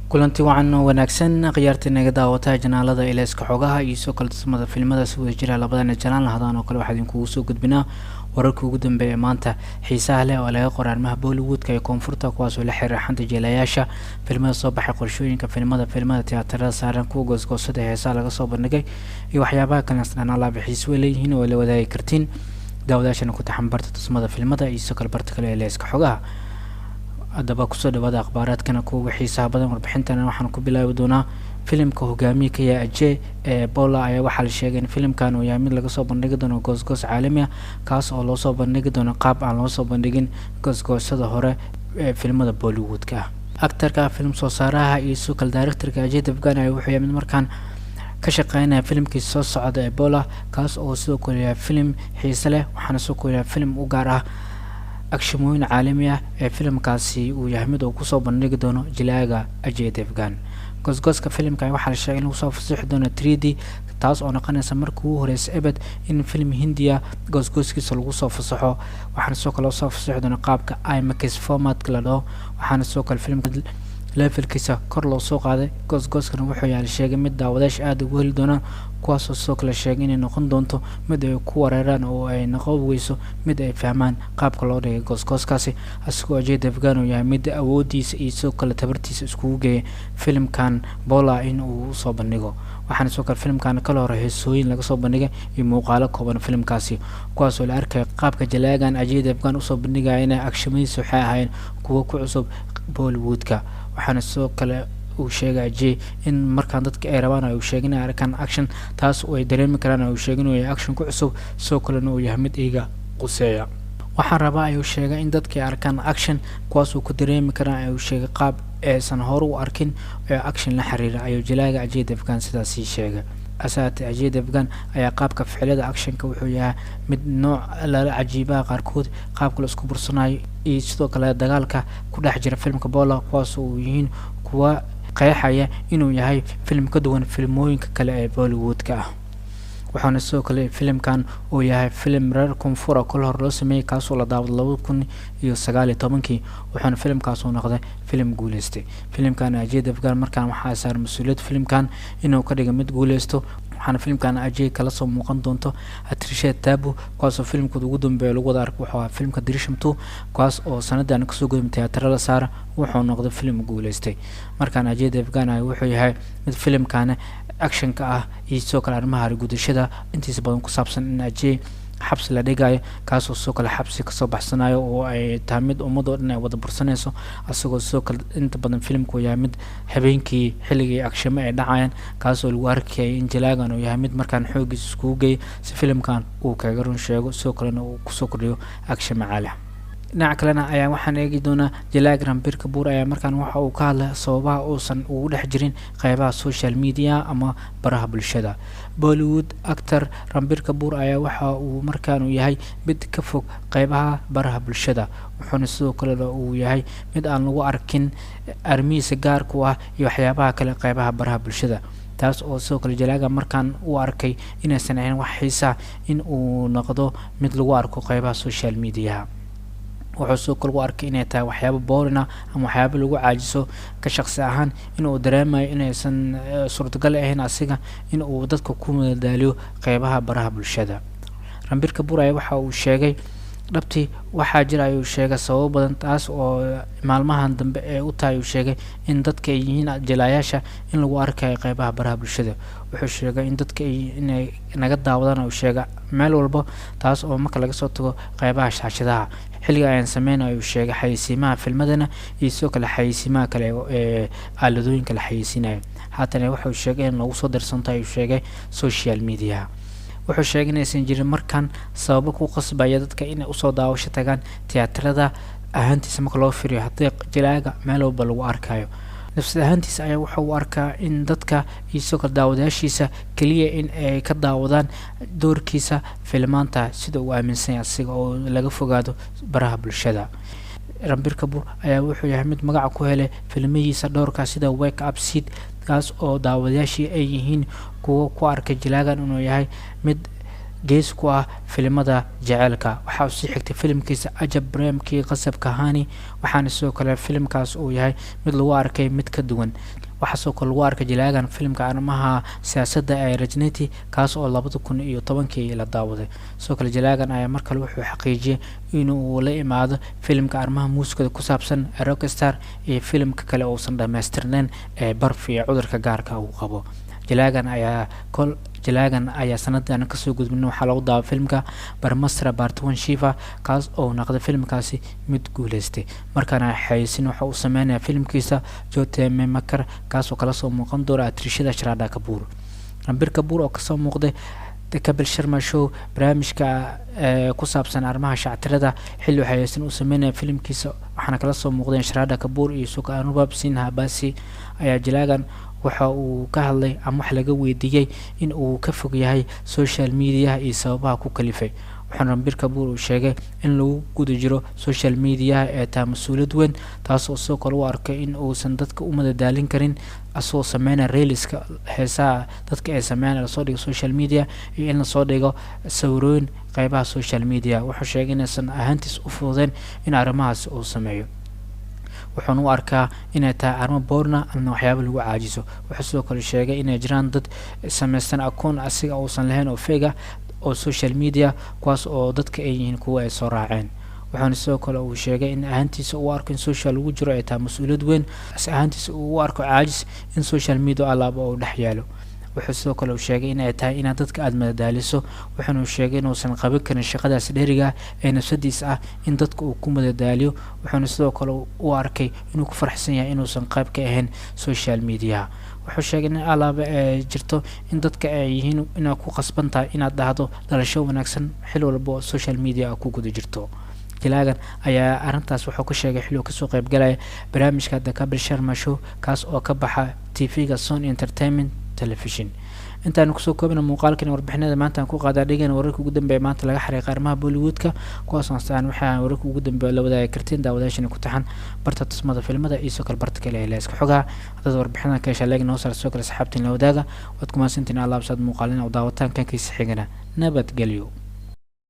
kulanti wacan oo wanaagsan khiyaartii naga daawata janaalada ilayska xogaha iyo soo kala tusmada filimada si wada jira labadana janaal hadaan oo kale waxaan idinkugu soo gudbinaa wararkii ugu dambeeyay maanta xiisaha leh oo laga qoray arrimaha Bollywoodka ee koonfurta kuwaas oo la xiriira xanta jilayaasha filimada soo baxay qorshooyinka filimada tiyaatarada saaran kuwa goosgoosada heesaha laga soo bandhigay iyo waxyaabaha kale asnaan la bixiis leeyihiin oo la wadaagi kartiin daawadaashana ku taxambarta tusmada filimada iyo soo kala barta kale ilayska xogaha adaba kusoo dhawaada akhbaaradkana kuwa xiisaha badan warbixintana waxaan ku bilaabi doonaa filimka hogaamiye ka yahay Ajay Bola ayaa waxa la sheegay in filimkan uu yahay mid laga soo bandhigi doono goosgoos caalami ah kaas oo loo soo bandhigi doono qaab aan loo soo bandhigin goosgoosada hore ee filimada Bollywoodka aktarka film soo saaraha iyo soo kala directorka Ajay Devgan ayaa wuxuu yahay mid markaan ka shaqeynaya filimkiisa soo socda ee Bola kaas oo sidoo kale yahay filim xiiso leh waxaana soo kooyaa filim u gaar ah action caalami ah ee filimkaasi uu yahay mid uu ku soo bandhigi doono jilaaga Ajay Devgan goosgooska filimka waxa la sheegay in uu soo fasaxi doono 3D taas oo noqonaysa markii uu horeysay abad in film Hindiya goosgooskiisa lagu soo fasaxo waxaana soo kale soo fasaxi doona qaabka IMAX format la dhaho waxaana soo kale filimka levelkiisa kor loo soo qaaday goosgooskana wuxuu yahay sheegay mid daawadayaasha aad ugu heli doona kuwaas oo soo kale sheegay inay noqon doonto mid ay ku wareeraan oo ay noqon weyso mid ay fahmaan qaabka loo dhigay goosgooskaasi asagoo Ajay Devgan uu yahay mid awoodiisa iyo soo kale tabartiisa iskugu geeyay filimkan Bola in uu soo bandhigo waxaana soo kale filimkan kala hor heesooyin laga soo bandhigay iyo muuqaalo kooban filimkaasi kuwaas oo la arkay qaabka jalaagan Ajay Devgan u soo bandhigay in actionadiisa waxay ahaayeen kuwa ku cusub Bollywoodka waxaana soo kale uu sheegay Ajay in markaan dadka ay rabaan ay sheegin arkaan action taas oo ay dareemi karaan ay sheegin oo action ku cusub soo kale uu yahay mid iga quseeya waxaan rabaa ay sheegay in dadka ay arkaan action kuwaas oo ku dareemi karaan ay sheegay qaab aysan hor u arkin action la xiriira ayuu jilaaga Ajay Devgan sidaas sheegay asaate Ajay Devgan ayaa qaabka ficilada actionka wuxuu yahay mid nooc la cajiiba qaarkood qaabka la isku bursanayo iyo sidoo kale dagaalka ku dhex jira filimka Bola kuwaas oo yihiin kuwa qeexaya inuu yahay film ka duwan filmooyinka kale ee Bollywoodka ah waxaana soo kale filimkan uu yahay film reer koonfur kol hor loo sameeyay kaas oo la daawado 2019 waxaana filimkaas uu noqday film guuleystay filimkan Ajay Devgan markaan waxa saaran mas'uuliyad filimkan inuu ka dhigo mid guuleysto waxaana filimkan Ajay kala soo muuqan doonto Atrisha Tabu kaas oo filimka ugu dambeeyay lagu wada arko waxa filimka Drishyam 2 kaas oo sanadan ka soo go'ay tiyaatarada saara wuxuu noqday film guuleystay markaan Ajay Devgan wuxuu yahay mid filimkan action ka ah iyo soo kale arrimaha gudashada intiisa badan ku saabsan in Ajay xabsi la dhigayo kaas oo soo kale xabsi ka soo baxsanayo oo ay taamid ummadoo dhan ay wada bursanayso asagoo soo kale inta badan filimku yahay mid habeenkii xilligii action ay dhacayaan kaas oo lagu arkay in jilaagan uu yahay mid markaan xoogiisa isku geey si filimkan uu kaga run sheego soo kale uu ku soo kordhiyo action macaali dhinaca kalena ayaa waxaan eegi doonaa jilaaga Ranbir Kapoor ayaa markaan waxa uu ka hadlay sababaha uusan ugu dhex jirin qaybaha social media ama baraha bulshada Bollywood actor Ranbir Kapoor ayaa waxa uu markaan uu yahay mid ka fog qaybaha baraha bulshada wuxuuna sidoo kale uu yahay mid aan lagu arkin armiisa gaar ku ah iyo waxyaabaha kale qaybaha baraha bulshada taas oo soo kale jilaaga markaan uu arkay inaysan ahayn wax xiisa in uu noqdo mid lagu arko qaybaha social media wuxuu soo kale u arkay inay tahay waxyaabo boorina ama waxyaabo lagu caajiso ka shaqsi ahaan inuu dareemayo inaysan suurtagal ahayn asiga in uu dadka ku madadaaliyo qaybaha baraha bulshada Ranbir Kapoor ayaa waxa uu sheegay dhabtii waxa jira ayuu sheegay sabab badan taas oo maalmahan dambe ee u tahay uu sheegay in dadka ay yihiin jilayaasha in lagu arkayo qaybaha baraha bulshada wuxuu sheegay in dadka ay naga daawadaan uu sheegay meel walba taas oo marka laga soo tago qaybaha shaashadaha xilliga ayaan sameeyay uu sheegay xayeysiimaha filmadana iyo soo kale xayeysiimaha kale ee aaladooyinka la xayeysiinayo haatan wuxuu sheegay in lagu soo dirsantahay uu sheegay social media wuxuu sheegay inaysan jirin markaan sabab ku qasbaya dadka inay u soo daawasho tagaan tiyaatarada ahaantiisa marka loo fiiriyo hadii jilaaga meel walba lagu arkayo nafsad ahaantiisa ayaa waxa uu arkaa in dadka isoo kala daawadaashiisa kaliya in ay ka daawadaan doorkiisa filmaanta sida uu aaminsan yahay asiga oo laga fogaado baraha bulshada Ranbir Kapoor ayaa wuxuu yahay mid magac ku helay filmihiisa dhowrka sida Wake Up Sid kaas oo daawadayaashii ay yihiin kuwa ku arkay jilaagan inuu yahay mid gees ku ah filimada jaceylka. Waxa uu sii xigtay filimkiisa Ajab Premkii Qasabka Hani, waxaana sidoo kale filimkaas uu yahay mid lagu arkay mid ka duwan. waxaa sidoo kale lagu arkay jilaagan filimka arrimaha siyaasadda ee Rajneeti kaas oo 2010 la daawaday. sidoo kale jilaagan ayaa mar kale wuxuu xaqiijiyay inuu la imaado filimka arrimaha muusikada ku saabsan Rockstar iyo filimka kale oo uusan dhamaystirnayn ee Barf iyo cudurka gaarka uu qabo. jilaagan ayaa sanadan kasoo gudbin waxaa lagu daaway filimka Barmastra Part 1 Shiva kaas oo noqday filimkaasi mid guuleystay. markaana xayeysiin waxa uu sameynaya filimkiisa Jyote Makar kaas oo kala soo muuqan doona Trishada Shraddha Kapoor. Ranbir Kapoor oo kasoo muuqday The Kapil Sharma Show barnaamijka ku saabsan arrimaha shactirada xilli xayeysiin uu sameynaya filimkiisa waxaana kala soo muuqdeen Shraddha Kapoor iyo Suka Anubhav Sinha Basi. ayaa jilaagan waxa uu ka hadlay ama wax laga weydiiyay in uu ka fog yahay social media iyo sababaha ku kalifay. waxaan Ranbir Kapoor uu sheegay in lagu guda jiro social media ee taa mas'uuliyad weyn taas oo soo kale u arkay in uusan dadka u madadaalin karin asoo sameynaya reeliska heesaha dadka ay sameeyaan la soo dhigo social media iyo in la soo dhigo sawirooyin qaybaha social media. wuxuu sheegay inaysan ahaantiis u fududeen in arrimahaas uu sameeyo. wuxuuna u arkaa inay tahay arrimo boorna ama waxyaabo lagu caajiso. wuxuu sidoo kale sheegay inay jiraan dad sameystan akoon asiga uusan lahayn oo fake ah oo social media kuwaas oo dadka ay yihiin kuwa ay soo raaceen. wuxuuna sidoo kale uu sheegay in ahaantiisa uu arko in social lagu jiro ay tahay mas'uuliyad weyn ahaantiisa uu u arko caajis in social media alaaba uu dhex yaalo. wuxuu sidoo kale uu sheegay in ay tahay in dadka aad madadaaliso. wuxuuna sheegay inuusan qaban karin shaqadaas dheeriga ee nafsadiisa ah in dadka uu ku madadaaliyo. wuxuuna sidoo kale u arkay inuu ku farxsan yahay inuusan qayb ka ahayn social media. wuxuu sheegay in alaaba ay jirto in dadka ay yihiin inaad ku qasban tahay inaad dhahdo dhalasho wanaagsan xil walba oo social media ku guda jirto. jilaagan ayaa arrintaas wuxuu ka sheegay xilli uu kasoo qayb galaya barnaamijka The Kapil Sharma Show kaas oo ka baxa TV-ga Sony Entertainment Television. intaan kusoo koobna muuqaalkan warbixinada maanta aan ku qaadaa dhigana wararka ugu dambeeya maanta laga xariiqay arrimaha Bollywoodka kuwaas oo aan waxaan wararka ugu dambeeya la wadaagay kartiin daawadayaasha ku taxan barta tusmada filimada iyo soo kale barta kale ee iska xogaa dad warbixinada ka hesha noo soo kale saxaabtiin la wadaaga wad kuma santiin alaabsad muuqaalina oo daawataan kan kiisa xigana nabad gelyo.